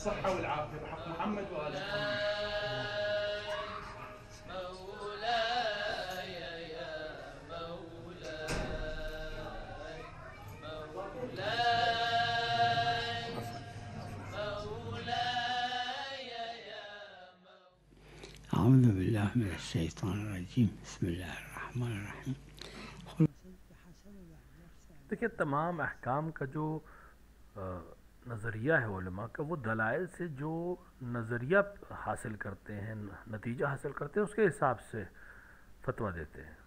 بالصحة والعافية بحق محمد وآل محمد. أعوذ بالله من الشیطان الرجیم، بسم اللہ الرحمن الرحیم۔ دیکھیے تمام احکام کا جو نظریہ ہے علماء کا، وہ دلائل سے جو نظریہ حاصل کرتے ہیں، نتیجہ حاصل کرتے ہیں، اس کے حساب سے فتویٰ دیتے ہیں۔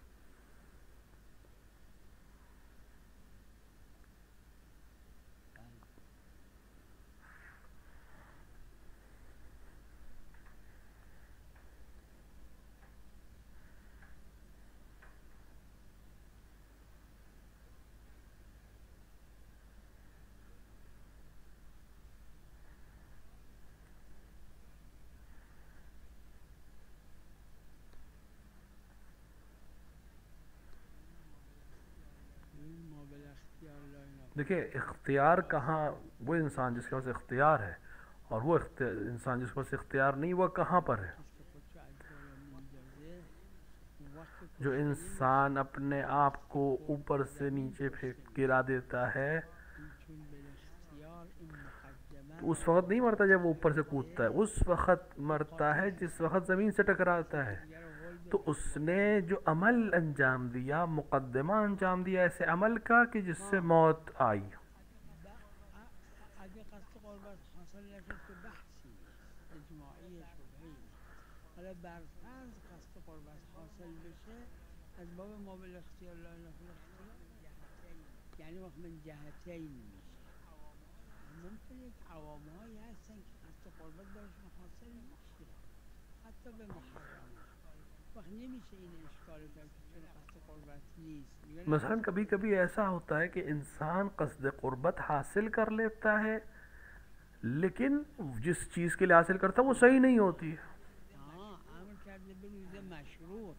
دیکھیں اختیار کہاں، وہ انسان جس کے پاس اختیار ہے اور وہ انسان جس کے پاس اختیار نہیں، وہ کہاں پر ہے؟ جو انسان اپنے آپ کو اوپر سے نیچے پھینک گرا دیتا ہے تو اس وقت نہیں مرتا جب وہ اوپر سے کودتا ہے، اس وقت مرتا ہے جس وقت زمین سے ٹکراتا ہے۔ تو اس نے جو عمل انجام دیا، مقدمہ انجام دیا ایسے عمل کا کہ جس سے موت آئی۔ یعنی وقت من جهتین میشه، ممکن یک عوامهایی هستن که قصد قربت برشون حاصل میشه حتی به محرمات، وقت نمیشه این اشکال کرد که چون قصد قربت نیست. مثلا کبھی کبھی ایسا ہوتا ہے کہ انسان قصد قربت حاصل کر لیتا ہے لیکن جس چیز کے لیے حاصل کرتا ہے وہ صحیح نہیں ہوتی ہے۔ ہاں عمل کرده بگویده مشروط،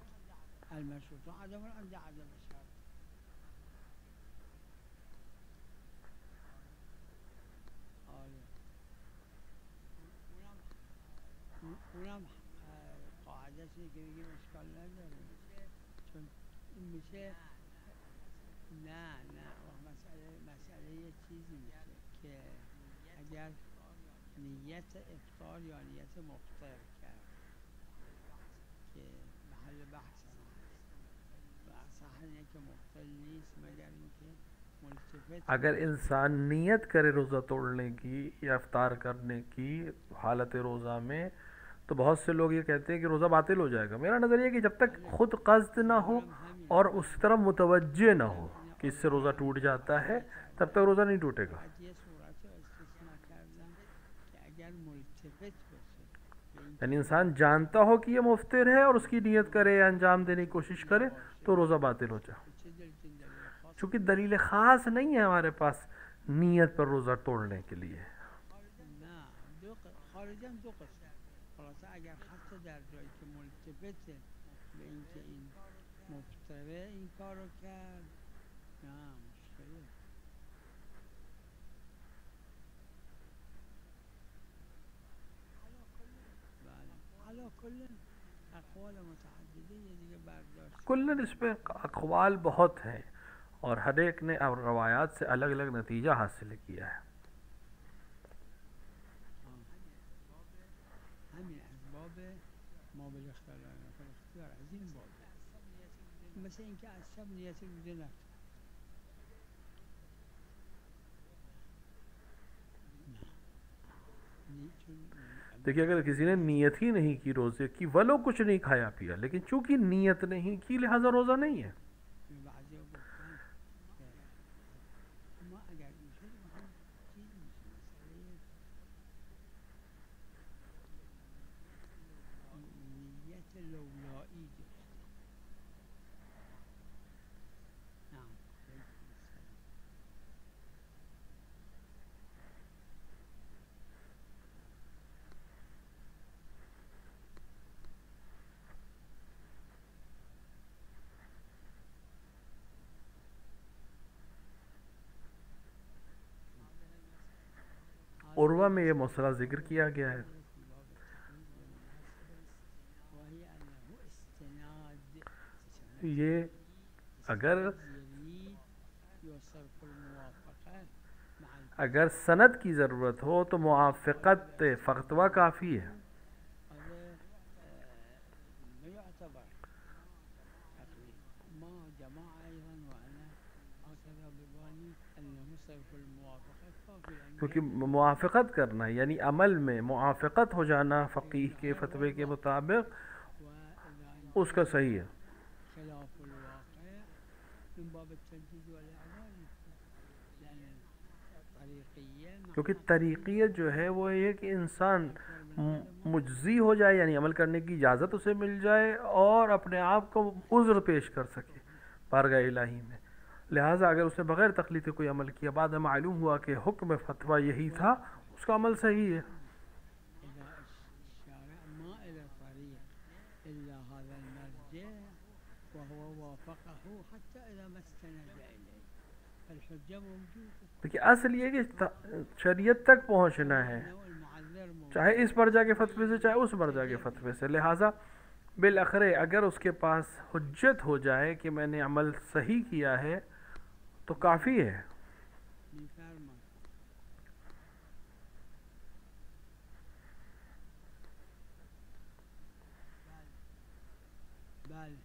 المشروط عدم عند عدم شرط. اونم قاعدهش اینه که بگیم اشکال نداره چون این میشه. نه مسئله یه چیزی میشه که اگر نیت افطار یا نیت مفطر کرد که محل بحث هست و صح اینه که مفطر نیست مگر اینکه ملتفت، اگر انسان نیت کرے روزہ توڑنے کی یا افطار کرنے کی حالت روزہ میں، تو بہت سے لوگ یہ کہتے ہیں کہ روزہ باطل ہو جائے گا۔ میرا نظریہ ہے کہ جب تک خود قصد نہ ہو اور اس طرف متوجہ نہ ہو کہ اس سے روزہ ٹوٹ جاتا ہے، تب تک روزہ نہیں ٹوٹے گا۔ یعنی انسان جانتا ہو کہ یہ مفطر ہے اور اس کی نیت کرے یا انجام دینے کی کوشش کرے تو روزہ باطل ہو جائے۔ چونکہ دلیل خاص نہیں ہے ہمارے پاس نیت پر روزہ توڑنے کے لیے۔ خارجاً دو قسم، خلاصه اگر حتی در جایی که ملتفته به اینکه این مفتره این کارو کرد، نه مشکله. بله علا کل اقوال متعدده یه دیگه برداشت کلن اس پہ اقوال بہت ہیں اور ہر ایک نے روایات سے الگ الگ نتیجہ حاصل کیا ہے۔ همین از باب ما بالاختیار اختیار از این باب، مثل اینکه از شب نیت روزه نکرد. دیکھیے اگر کسی نے نیت ہی نہیں کی روزے کی، ولو کچھ نہیں کھایا پیا، لیکن چونکہ نیت نہیں کی لہذا روزہ نہیں ہے۔ فتویٰ میں یہ مسئلہ ذکر کیا گیا ہے. في باب التقريب وهي أنه استناد یہ اگر يريد يصرف الموافقة مع اگر سند کی ضرورت ہو تو موافقت فتویٰ کافی ہے. هذا ما يعتبر تقريب ما جماعة أيضا وأنا هكذا ببالي أنه صرف الموافقة كافي کیونکہ موافقت کرنا یعنی عمل میں موافقت ہو جانا فقیہ کے فتوے کے مطابق وإذا اس کا صحیح ہے. خلاف الواقع من باب التجديد والإعلان لأن الطريقية کیونکہ طریقیت جو ہے وہ یہ کہ انسان مجزی ہو جائے یعنی عمل کرنے کی اجازت اسے مل جائے اور اپنے آپ کو عذر پیش کر سکے بارگاہ الہی میں. لہٰذا اگر اس نے بغیر تقلید کوئی عمل کیا بعد میں معلوم ہوا کہ حکم فتویٰ یہی تھا اس کا عمل صحیح ہے. إذا الشارع ما إلى طريق إلا هذا المرجع وهو وافقه حتى إذا ما استند إليه فالحجة موجودة. دیکھیے اصل یہ کہ شریعت تک پہنچنا ہے المعذر موجود. چاہے اس مرجع کے فتوے سے چاہے اس مرجع کے فتوے سے. لہٰذا بالآخر اگر اس کے پاس حجت ہو جائے کہ میں نے عمل صحیح کیا ہے تو کافی ہے. می‌فرماید. بله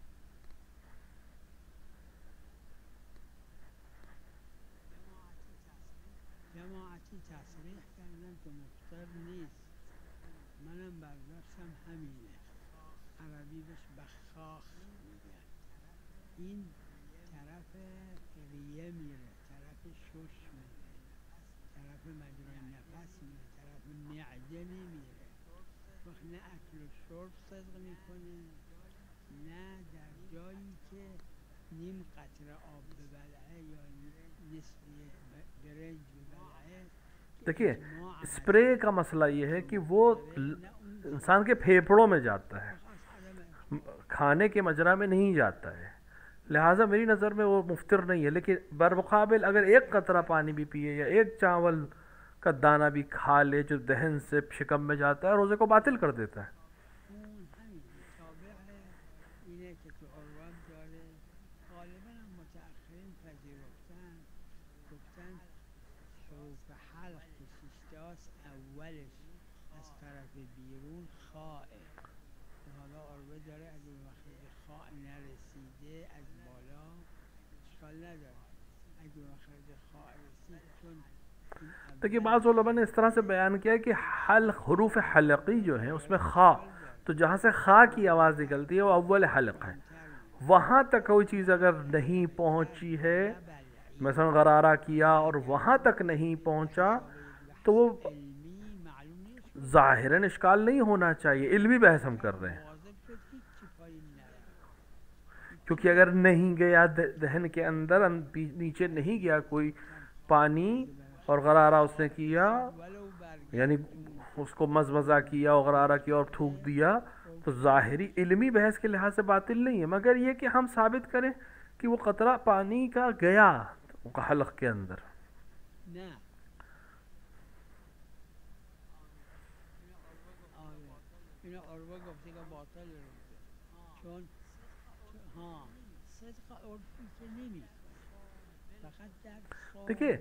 جماعتی تصریح کردن که مفطر نیست. منم برداشتم همینه. عربی بهش بخاخ میگن. این طرف ریه میره، طرف شش میره، طرف مجرای نفس میره، طرف معده نمیره. وقت نه اکل و شرب صدق میکنه نه در جایی که نیم قطره آب ببلعه یا نصف یک برنج ببلعه. دیکھیے اسپرے کا مسئلہ یہ ہے کہ وہ انسان کے پھیپھڑوں میں جاتا ہے، کھانے کے مجرا میں نہیں جاتا ہے. لہٰذا میری نظر میں وہ مفطر نہیں ہے. لیکن برمقابل اگر ایک قطرہ پانی بھی پیے یا ایک چاول کا دانہ بھی کھا لے جو دہن سے شکم میں جاتا ہے روزے کو باطل کر دیتا ہے. اون همین تابع اینه که تو عروت داره. غالبا هم متأخرین پذیرفتن گفتن حروف حلق که شیشتاست اولش از طرف بیرون خائه. حالا عروه داره اگه به مخرج خاء نرسیده از بالا اشکال نداره. اگه به مخرج خاء رسید چون دیکھیے بعض علماء نے اس طرح سے بیان کیا کہ حلق حروف حلقی جو ہیں اس میں خا تو جہاں سے خا کی آواز نکلتی ہے وہ اول حلق ہے. وہاں تک کوئی چیز اگر نہیں پہنچی ہے مثلا غرارہ کیا اور وہاں تک نہیں پہنچا تو وہ علمی معلوم نیست ظاہراً اشکال نہیں ہونا چاہیے. علمی بحث ہم کر رہے ہیں واضح شد هیچی پایین نره. کیونکہ اگر نہیں گیا دہن کے اندر نیچے نہیں گیا کوئی پانی اور غرارہ اس نے کیا ولو برگ یعنی اس کو مزمزہ کیا اور غرارہ کیا اور تھوک دیا تو ظاہری علمی بحث کے لحاظ سے باطل نہیں ہے. مگر یہ کہ ہم ثابت کریں کہ وہ قطرہ پانی کا گیا حلق کے اندر. نه اینو عروه گفته که باطل روزه چون ها صدق عرفی که نمی فقط در صوم دیکھیے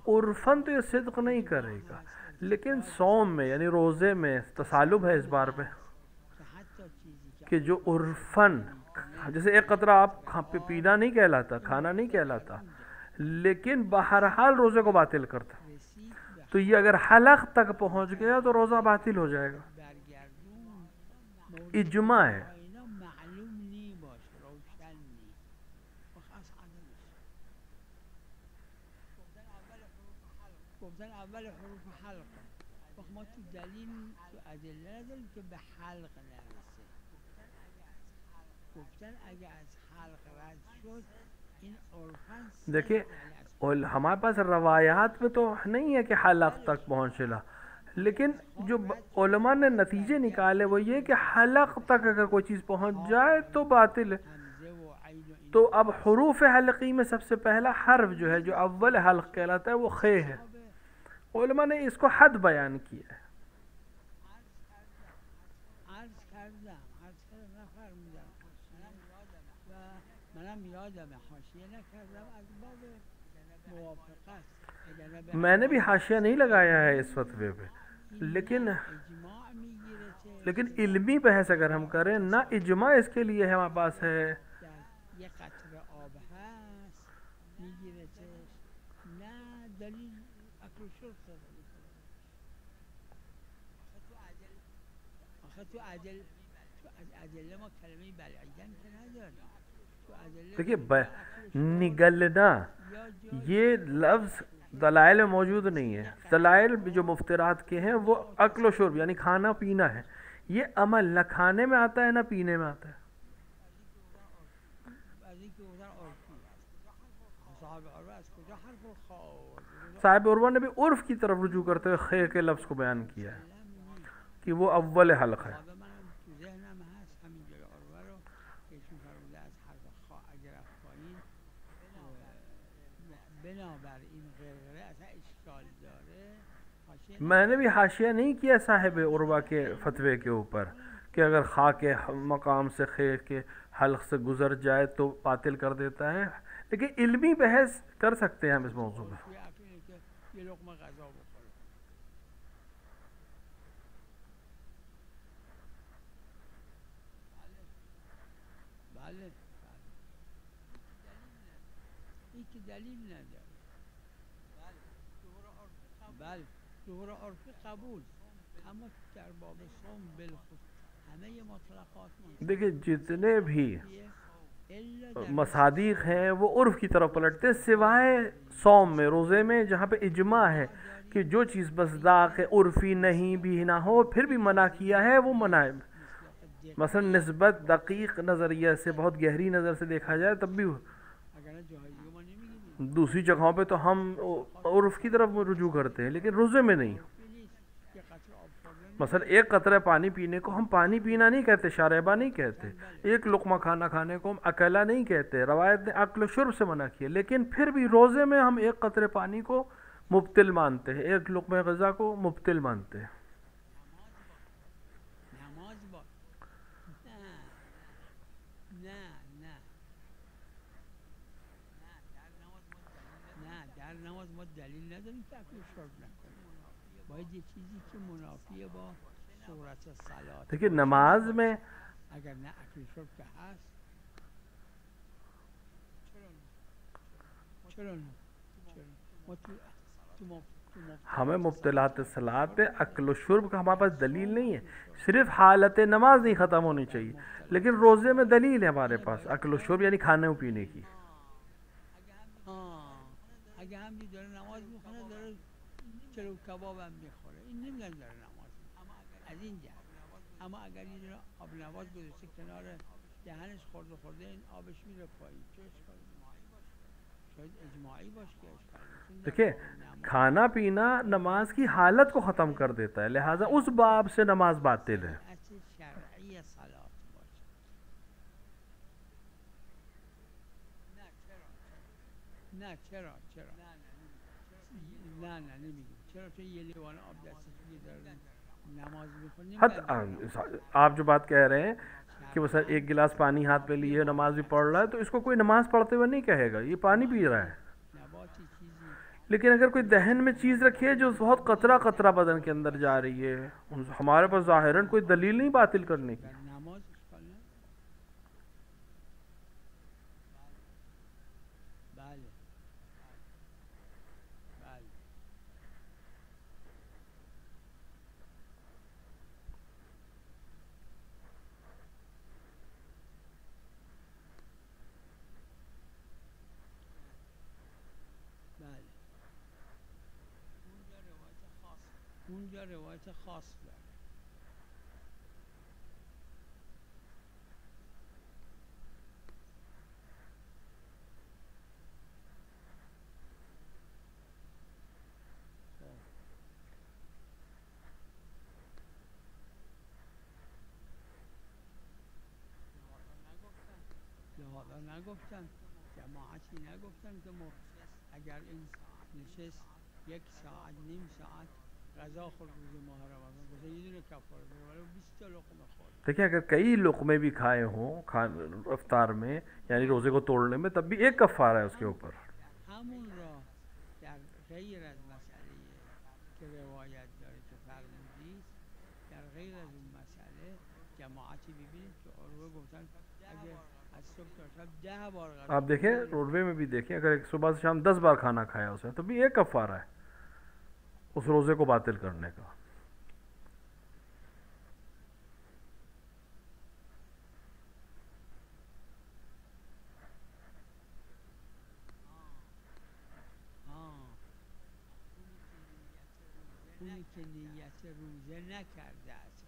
عرفن تو یہ صدق نہیں کرے گا لیکن صوم میں یعنی روزے میں تصالب ہے اس بار پہ که حتی چیزی که کہ جو عرفن جیسے ایک قطرہ آپ پینا نہیں کہلاتا کھانا نہیں کہلاتا لیکن بہرحال روزے کو باطل کرتا. رسید به تو یہ اگر حلق تک پہنچ گیا تو روزہ باطل ہو جائے گا. برگردون اجماع ہے. اینا معلوم نی باشه روشن نی از عدمش گفتن اول حروف حلق وقت ما تو دلیل تو ادله نداریم که به حلق نرسه. گفتن اگه از حلق رد شد این عرفاً دیکھیے ہمارے پاس روایات میں تو نہیں ہے کہ حلق تک پہنچلا لیکن جو علماء نے نتیجے نکالے وہ یہ کہ حلق تک اگر کوئی چیز پہنچ جائے تو باطل ہے. حمزه و عین و این تو اب حروف حلقی میں سب سے پہلا حرف جو ہے جو اول حلق کہلاتا ہے وہ خے ہے. علماء نے اس کو حد بیان کیا ہے. عرض کردم نفرمودم حاشیه و منم یادم حاشیه نکردم از باب موافقت اگر به میں نے بھی حوالت حاشیہ نہیں لگایا ہے اس فتوے پہ، این لیکن نه اجماع میگیره لیکن که علمی بحث اگر ہم کریں نہ اجماع اس کے لیے ہمارے پاس ہے، در یک قطره آب هست میگیرتش، نه دلیل اکل و شرب صدا میکنه. آخه تو ادله ما کلمه بلعیدن که نداریم. تو ادله دیکھیے گفتیم اکل و شرب نگلنا یا یہ لفظ دلائل میں موجود نہیں ہے. دلائل جو مفترات کے ہیں وہ اکل و شرب یعنی کھانا پینا ہے. یہ عمل نہ کھانے میں آتا ہے نہ پینے میں آتا ہے. از اینکه گفتن عرفی صاحب عرف از کجا حرف الخاء صاحب عروہ نے بھی عرف کی طرف رجوع کرتے ہوئے خیر کے لفظ کو بیان کیا ہے کہ وہ اول حلق ہے. صاحب منم تو ذهنم هست همین جای عروه رو که ایشون فرموده از حرف خاء اگر رفت پایین بنابراین غرغره اصلا اشکال داره. حاشیه میں نے بھی حاشیہ نہیں کیا صاحب عروہ کے فتوے کے اوپر کہ اگر خا کے مقام سے خیر کے حلق سے گزر جائے تو باطل کر دیتا ہے، لیکن علمی بحث کر سکتے ہیں ہم اس موضوع میں. عرفی اکلی که یه لقمه غذا بخوره. بله این که دلیل نداره. بله ظهور عرفی قبول، اما در باب صوم بالخصوص همه مطلقات دیکھیں جتنے بھی الا در مصادیق ہیں وہ عرف کی طرف پلٹتے ہیں سوائے صوم میں، روزے میں، جہاں پہ اجماع ہے کہ جو چیز مصداق عرفی نہیں بھی نہ ہو پھر بھی منع کیا ہے وہ منع ہے. مثلا نسبت دقیق نظریہ سے بہت گہری نظر سے دیکھا جائے تب بھی اگر نه جاهای دیگه ما نمیگیریم. دوسری جگہوں پہ تو ہم عرف کی طرف رجوع کرتے ہیں لیکن روزے میں نہیں. عرفی نیست که قطره آب خوردن مثلا ایک قطرہ پانی پینے کو ہم پانی پینا نہیں کہتے، شاربہ نہیں کہتے. ایک لقمہ کھانا کھانے کو ہم اکیلا نہیں کہتے. روایت نے عقل و شرب سے منع کیا، لیکن پھر بھی روزے میں ہم ایک قطرے پانی کو مبتل مانتے ہیں، ایک لقمہ غذا کو مبتل مانتے ہیں. نماز با نه نه نه نه در نماز ما دلیل نداریم که اکل و شرب نکنیم. باید یه چیزی که منافیه با صورت صلات دیکھیے نماز میں اگر نه اکل و شرب که هست چرا نه ما تو ہمیں مبتلات صلاۃ پہ عقل و شرب کا ہمارے پاس دلیل نہیں ہے. صرف حالت نماز نہیں ختم ہونی چاہیے، لیکن روزے میں دلیل ہے ہمارے پاس عقل و شرب یعنی کھانے و پینے کی. اگه هم داره نماز میخونه داره چلو کباب هم میخوره این نمیگن داره نماز میخونه از این جهت. اما اگر یه دونه آب نواز گذاشته کنار دهنش خورده این آبش میره پایین چه اشکالی داره؟ شاید اجماعی باشه که اشکالی دیکھیں کھانا پینا نماز کی حالت کو ختم کر دیتا ہے، لہٰذا اس باب سے نماز باطل ہے. اصل شرعی صلات باشه. نه چرا نه نمیگیم چرا تو یه لیوان آب دستش میگه داره نماز میکنه. حتی آپ جو بات کہہ رہے ہیں کہ مثلا ایک گلاس پانی ہاتھ پہ لیے نماز بھی پڑھ رہا ہے تو اس کو کوئی نماز پڑھتے ہوئے نہیں کہے گا، یہ پانی پی رہا ہے. نباتی چیزی لیکن اگر کوئی دہن میں چیز رکھی ہے جو بہت قطرہ قطرہ بدن کے اندر جا رہی ہے، ہمارے پاس ظاہراً کوئی دلیل نہیں باطل کرنے کی. در نماز اشکال نداره. بله بله بله اونجا روایت خاص داره. لحاظا نگفتن جماعتی نگفتن که اگر این نشست یک ساعت نیم ساعت غذا خورد روز ماه رمضان مثلا یه دونه کفاره داره ولی 20 تا لقمه خورد. دیکھیں اگر کئی لقمے بھی کھائے ہوں افطار میں یعنی روزے کو توڑنے میں تب بھی ایک کفارہ ہے اس کے اوپر. همون را در غیر از مسئله که روایت داره که فرمودید در غیر از اون مسئله جماعتی ببینید که عروه گفتن اگه از صبح تا شب 10 بار غذا آپ دیکھیں روزے میں بھی دیکھیں اگر ایک صبح سے شام 10 بار کھانا کھایا اس نے تو بھی ایک کفارہ ہے اس روزے کو باطل کرنے کا. اونی که نیت روزه نکرده است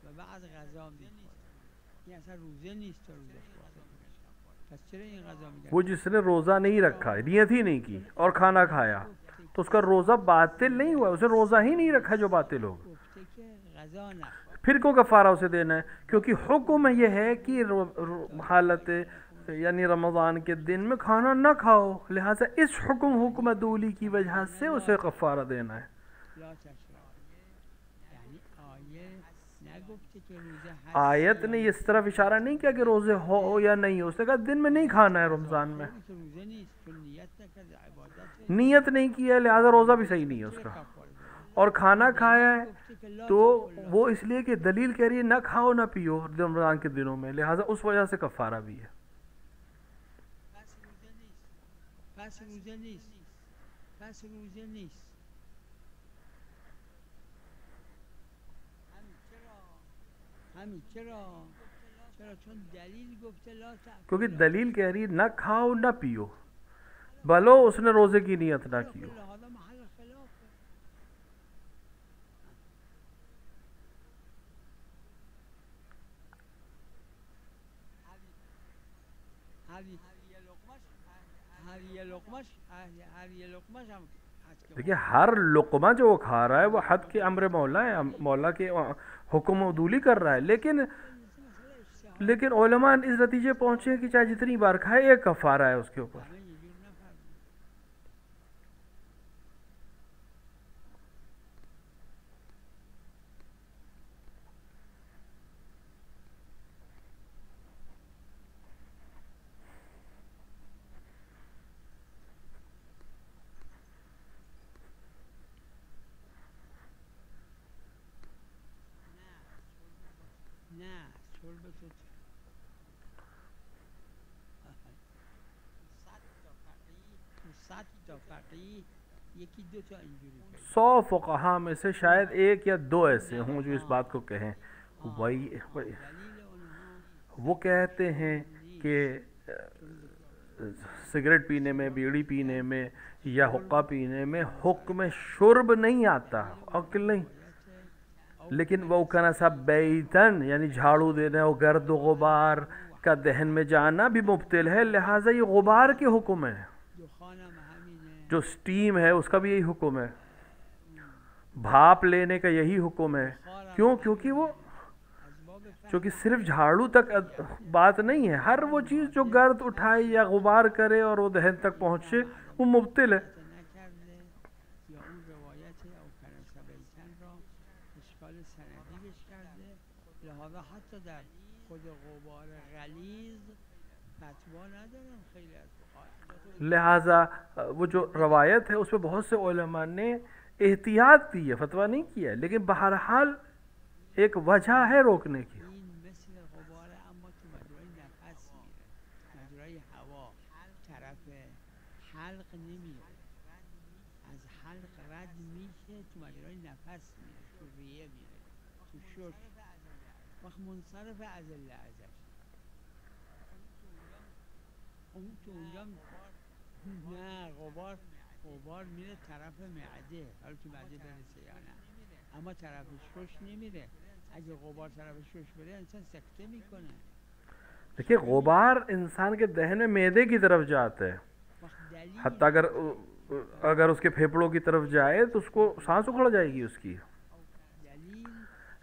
و بعد غذا میخوره این اصلا روزه نیست تا روزه خورده پس چرا این غذا میگن وہ جس نے روزہ نہیں رکھا نیت ہی نہیں کی اور کھانا کھایا تو اس کا روزہ باطل نہیں ہوا, اسے روزہ ہی نہیں رکھا جو باطل ہوگا. گفته که غذا نخور پھر کیوں کفارہ اسے دینا ہے؟ کیونکہ حکم یہ ہے کہ حالت یعنی رمضان کے دن میں کھانا نہ کھاؤ, لہٰذا اس حکم دولی کی وجہ سے اسے کفارہ دینا ہے. لا تشرب یعنی آیه نگفته که روزه هست آیت نے اس طرف اشارہ نہیں کیا کہ روزے ہو یا نہیں ہو, اس نے کہا دن میں نہیں کھانا ہے رمضان میں. که روزه نیست چون نیت نکرده عبادت نیت نہیں کیا لہٰذا روزہ بھی صحیح نہیں ہے اس کا, اور کھانا کھایا ہے تو وہ اس لیے کہ دلیل کہہ رہی ہے نہ کھاؤ نہ پیو رمضان کے دنوں میں, لہٰذا اس وجہ سے کفارہ بھی ہے. پس روزه نیست پس روزه نیست همین چرا چون دلیل گفته لا تأکل کیونکہ دلیل کہہ رہی ہے نہ کھاؤ نہ پیو بلو اس نے روزے کی نیت نہ کی ہو. هذا محل خلاف هر یه لقمش هم دیکھیے ہر لقمہ جو وہ کھا رہا ہے وہ حد کے امر مولا ہے, مولا کے حکم عدولی کر رہا ہے, لیکن علماء اس نتیجے پہنچے کہ چاہے جتنی بار کھائے ایک کفارہ ہے اس کے اوپر. یکی دو تا اینجوری 100 فقہا میں سے شاید ایک یا دو ایسے ہوں جو اس بات کو کہیں. وہ کہتے ہیں کہ سگریٹ پینے میں, بیڑی پینے میں یا حقہ پینے میں حکم شرب نہیں آتا, عقل نہیں, لیکن وہ کہنا سب بیتن یعنی جھاڑو دینا, وہ گرد و غبار کا دہن میں جانا بھی مبتل ہے, لہٰذا یہ غبار کے حکم ہے. جو سٹیم ہے اس کا بھی یہی حکم ہے, بھاپ لینے کا یہی حکم ہے. کیوں؟ کیونکہ وہ چونکہ صرف جھاڑو تک بات نہیں ہے, ہر وہ چیز جو گرد اٹھائے یا غبار کرے اور وہ دہن تک پہنچے وہ مبتل ہے. لہذا حتی در خود غبار غلیظ فتوا ندارن خیلی از لہٰذا وہ جو روایت ہے اس پہ بہت سے علماء نے احتیاط کی ہے, فتویٰ نہیں کیا ہے, لیکن بہرحال ایک وجہ ہے روکنے کی. این مثل غبار اما تو مجرای نفس میره, مجرای هوا طرف حلق نمیره, از حلق رد میشه تو مجرای نفس میره, تو ریه میره, تو شش وقت منصرف از ازش اون تو اونجا نه غبار میره طرف معده, حالا تو معده برسه یا نه, اما طرف شش نمیره. اگه غبار طرف شش بره انسان سکته میکنه. دیکھیے غبار انسان کے دہن میں معدے کی طرف جاتا ہے, حتیٰ اگر اس کے پھیپڑوں کی طرف جائے تو اس کو سانس اکھڑ جائے گی اس کی.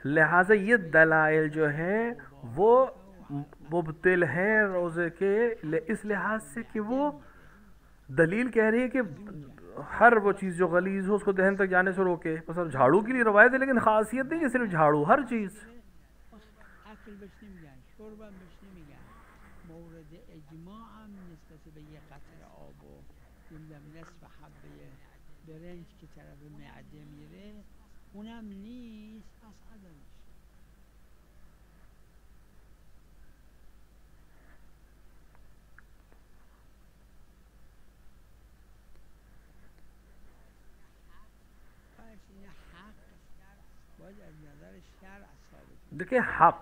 لہٰذا یہ دلائل جو ہیں وہ مبتل ہیں روزے کے اس لحاظ سے کہ وہ دلیل کہہ رہی ہے کہ ہر وہ چیز جو غلیظ ہو اس کو دہن تک جانے سے روکے. بس اب جھاڑو کے لیے روایت ہے لیکن خاصیت نہیں کہ صرف جھاڑو، ہر چیز. اکل بهش نمیگن، شربم بهش نمیگن. مورد اجماع هم نسبت به یه قطره آب و نمیدونم نصف حبه برنج که طرف معده میره اونم نیست، پس عدمش. دیکھیں حق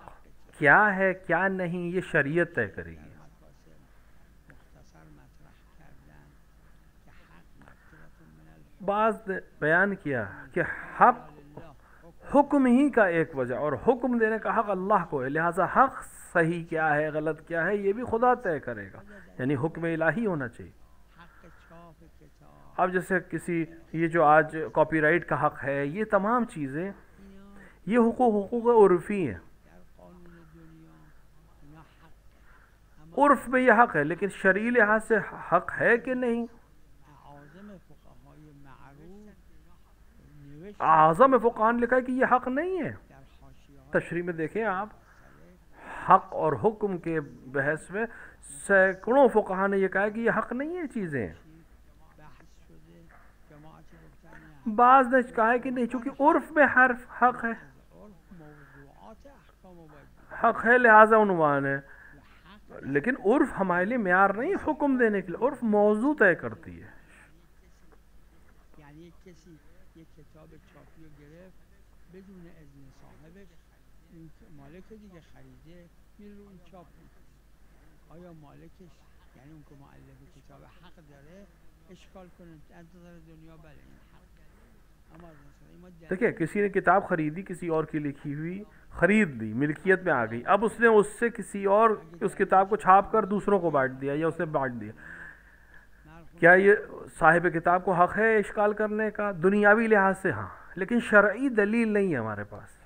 کیا ہے کیا نہیں یہ شریعت طے کرے گی. بعض نے بیان کیا کہ حق حکم ہی کا ایک وجہ، اور حکم دینے کا حق اللہ کو ہے، لہٰذا حق صحیح کیا ہے غلط کیا ہے یہ بھی خدا طے کرے گا، یعنی حکم الہی ہونا چاہیے. اب جیسے کسی یہ جو آج کاپی رائٹ کا حق ہے، یہ تمام چیزیں یہ حقوق عرفی ہیں. عرف میں یہ حق ہے لیکن شرعی لحاظ سے حق ہے کہ نہیں. اعظم فقہا نے لکھا ہے کہ یہ حق نہیں ہے. تشریح میں دیکھیں آپ، حق اور حکم کے بحث میں سینکڑوں فقہا نے یہ کہا ہے کہ یہ حق نہیں ہے چیزیں. بعض نے کہا ہے کہ نہیں، چونکہ عرف میں حرف حق ہے، حق ہے لہذا عنوان ہے. لیکن عرف ہمارے لیے معیار نہیں حکم دینے کے لیے، عرف موضوع طے کرتی ہے. یعنی کسی یک کتاب چاپی رو گرفت بدون اذن صاحبش، این مالک دیگه خریده میره رو اون چاپ میکنه. آیا مالکش یعنی اون که مؤلف کتاب حق داره اشکال کنه از نظر دنیا؟ بله این حق. دیکھیں کسی نے کتاب خریدی کسی اور کی لکھی ہوئی، خرید لی، ملکیت میں آ گئی، اب اس نے اس سے کسی اور اس کتاب کو چھاپ کر دوسروں کو بانٹ دیا یا اس نے بانٹ دیا، کیا یہ صاحب کتاب کو حق ہے اشکال کرنے کا؟ دنیاوی لحاظ سے ہاں، لیکن شرعی دلیل نہیں ہے ہمارے پاس.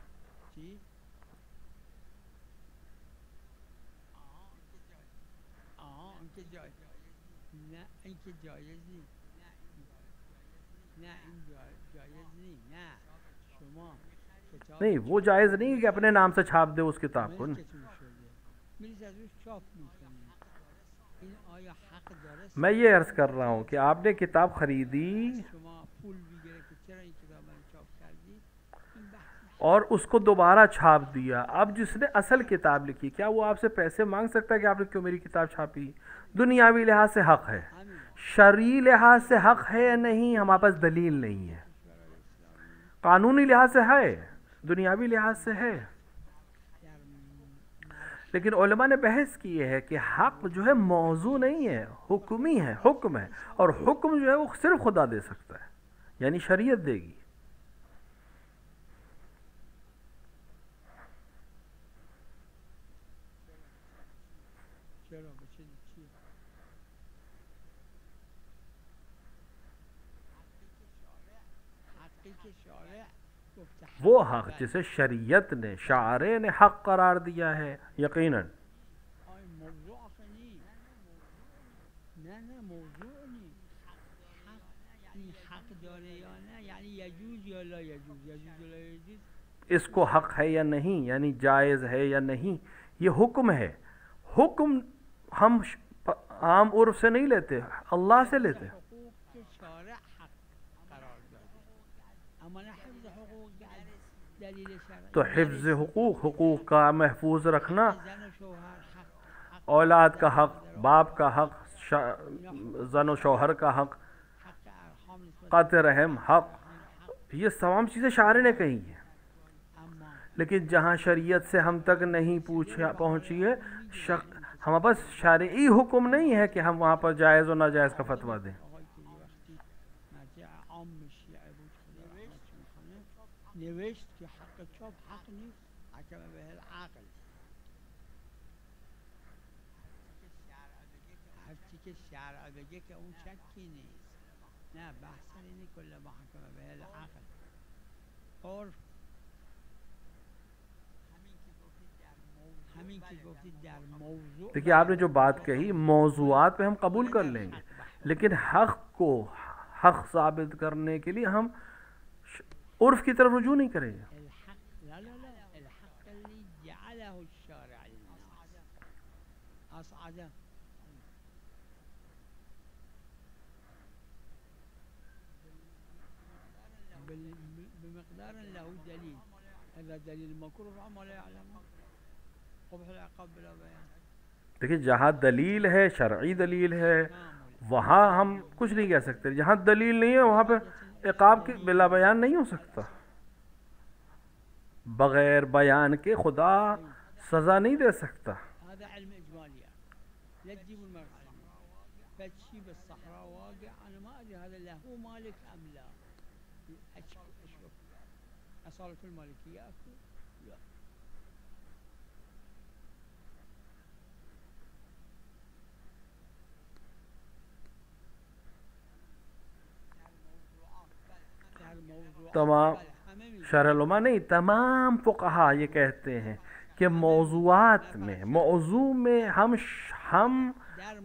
نہیں وہ جائز نہیں ہے کہ اپنے نام سے چھاپ دے اس کتاب کو. میں یہ عرض کر رہا ہوں کہ آپ نے کتاب خریدی اور اس کو دوبارہ چھاپ دیا، اب جس نے اصل کتاب لکھی کیا وہ آپ سے پیسے مانگ سکتا ہے کہ آپ نے کیوں میری کتاب چھاپی؟ دنیاوی لحاظ سے حق ہے، شرعی لحاظ سے حق ہے یا نہیں ہمارے پاس دلیل نہیں ہے. قانونی لحاظ سے ہے، دنیاوی لحاظ سے ہے، لیکن علماء نے بحث کی ہے کہ حق جو ہے موضوع نہیں ہے، حکمی ہے، حکم ہے، اور حکم جو ہے وہ صرف خدا دے سکتا ہے، یعنی شریعت دے گی. وہ حق جسے شریعت نے شارع نے حق قرار دیا ہے یقیناً. اس کو حق ہے یا نہیں، یعنی جائز ہے یا نہیں، یہ حکم ہے. حکم ہم عام عرف سے نہیں لیتے، اللہ سے لیتے. تو حفظ حقوق، حقوق کا محفوظ رکھنا، اولاد کا حق، باپ کا حق، زن و شوہر کا حق، قطع رحم حق، یہ تمام چیزیں شارع نے کہی ہیں. لیکن جہاں شریعت سے ہم تک نہیں پہنچی ہے، ہمارے پاس شرعی حکم نہیں ہے کہ ہم وہاں پر جائز و ناجائز کا فتویٰ دیں. نوشت که حق چاپ حق نیست، حکم به العقل. هرچی که شرع بگه که اون شکی نیست. نه بحث اینه کل ما حکم به العقل. عرف همین که گفتید در موضوع. دیکھیے آپ نے جو بات کہی موضوعات پہ ہم قبول کر لیں گے، لیکن حق کو حق ثابت کرنے کے لیے ہم عرف کی طرف رجوع نہیں کریں گے. الحق لا لا لا الحق اللي جعله الشارع للناس أصعد بمقدار له دليل. هذا دليل مكروه عما لا يعلم قبح العقاب بلا بيان. دیکھیے جہاں دلیل ہے شرعی دلیل ہے وہاں ہم کچھ نہیں کہہ سکتے. جہاں دلیل نہیں ہے وہاں پہ عقاب کی بلا بیان نہیں ہو سکتا. بغیر بیان کے خدا سزا نہیں دے سکتا. هذا علم إجمالي لا تجيب المرحلة فتشي بالصحراء واقع. أنا ما أدري هذا له مالك أم لا. أشوف أصالة المالكية أكو لا. تمام شرح علماء نہیں تمام فقہا یہ کہتے ہیں کہ موضوعات میں موضوع میں ہم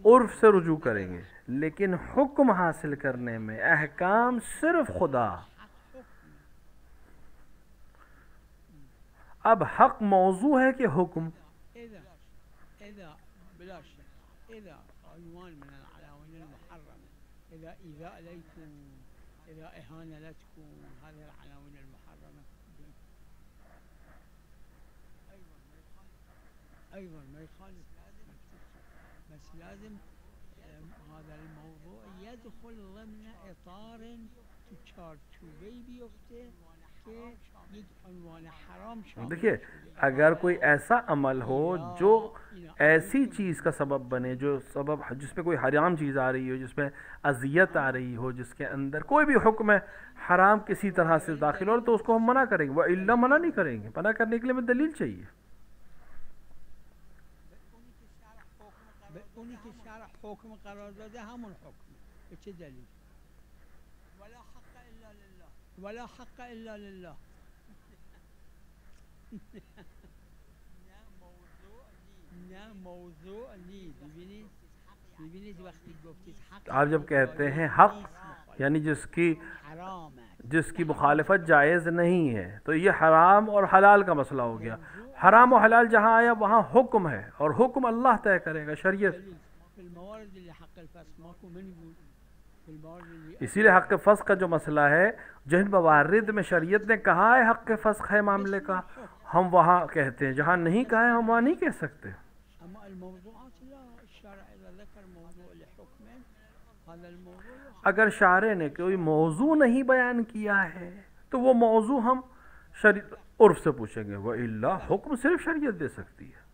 عرف سے رجوع کریں گے لیکن حکم حاصل کرنے میں احکام صرف خدا. اب حق موضوع ہے کہ حکم؟ إذا بلا شك إذا عنوان من العناوين المحرمة إذا إيذاء لكم إذا إهانة لكم هذه العناوين المحرمة أيضا ما يخالف بس لازم هذا الموضوع يدخل ضمن إطار چارچوبی بیفته که یک عنوان حرام شامل. دیکھیے اگر کوئی ایسا عمل ہو جو ایسی چیز کا سبب بنے جو سبب جس میں کوئی حرام چیز آ رہی ہو جس میں اذیت آ رہی ہو جس کے اندر کوئی بھی حکم ہے حرام کسی طرح سے داخل ہو تو اس کو ہم منع کریں گے. وہ الا منع نہیں کریں گے. منع کرنے کے لیے ہمیں دلیل چاہیے. اونی که شرع حکم قرار داده همون حکم به چه دلیل؟ ولا حق الا لله ولا حق الا لله. نه موضوع نیست. ببینید وقتی گفتید حق آپ جب کہتے ہیں حق یعنی جس کی مخالفت جائز نہیں ہے تو یہ حرام اور حلال کا مسئلہ ہو گیا. حرام و حلال جہاں آیا وہاں حکم ہے اور حکم اللہ طے کرے گا شریعت. اسی لیے حق فسق کا جو مسئلہ ہے جن موارد میں شریعت نے کہا ہے حق فسق ہے معاملے کا ہم وہاں کہتے ہیں. جہاں نہیں کہا ہے ہم وہاں نہیں کہہ سکتے. اگر شارع نے کوئی موضوع نہیں بیان کیا ہے تو وہ موضوع ہم عرف سے پوچھیں گے. وَإِلَّا حکم صرف شریعت دے سکتی ہے.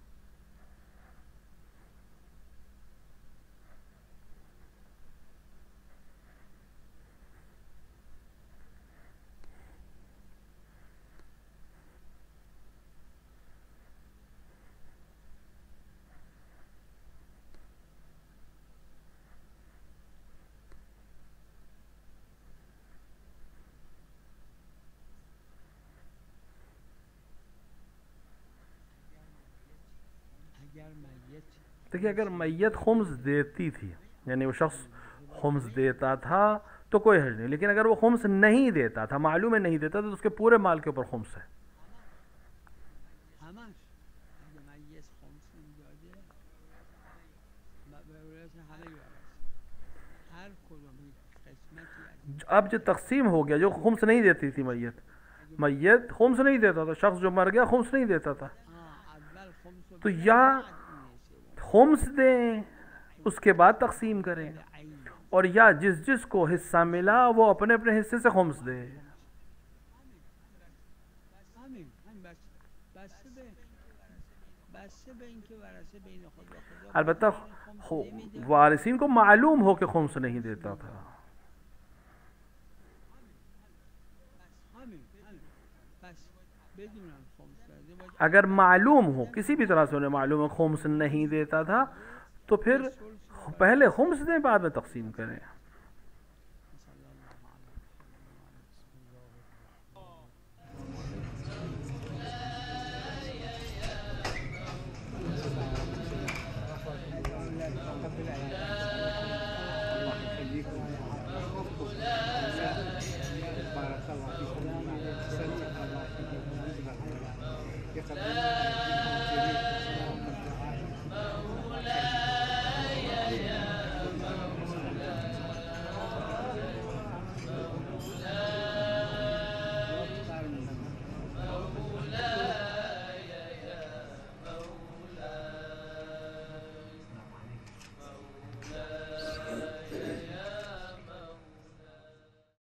دیکھیے اگر میت خمس دیتی تھی یعنی وہ شخص خمس دیتا تھا تو کوئی حرج نہیں. لیکن اگر وہ خمس نہیں دیتا تھا معلوم ہے نہیں دیتا تو اس کے پورے مال کے اوپر خمس ہے. اب جو تقسیم ہو گیا جو خمس نہیں دیتی تھی میت خمس نہیں دیتا تھا شخص جو مر گیا خمس نہیں دیتا تھا تو یا خمس دیں اس کے بعد تقسیم کریں اور یا جس کو حصہ ملا وہ اپنے اپنے حصے سے خمس دے. البتہ وارثین کو معلوم ہو کہ خمس نہیں دیتا تھا. اگر معلوم ہو کسی بھی طرح سے انہیں معلوم ہو خمس نہیں دیتا تھا تو پھر پہلے خمس دیں بعد میں تقسیم کریں.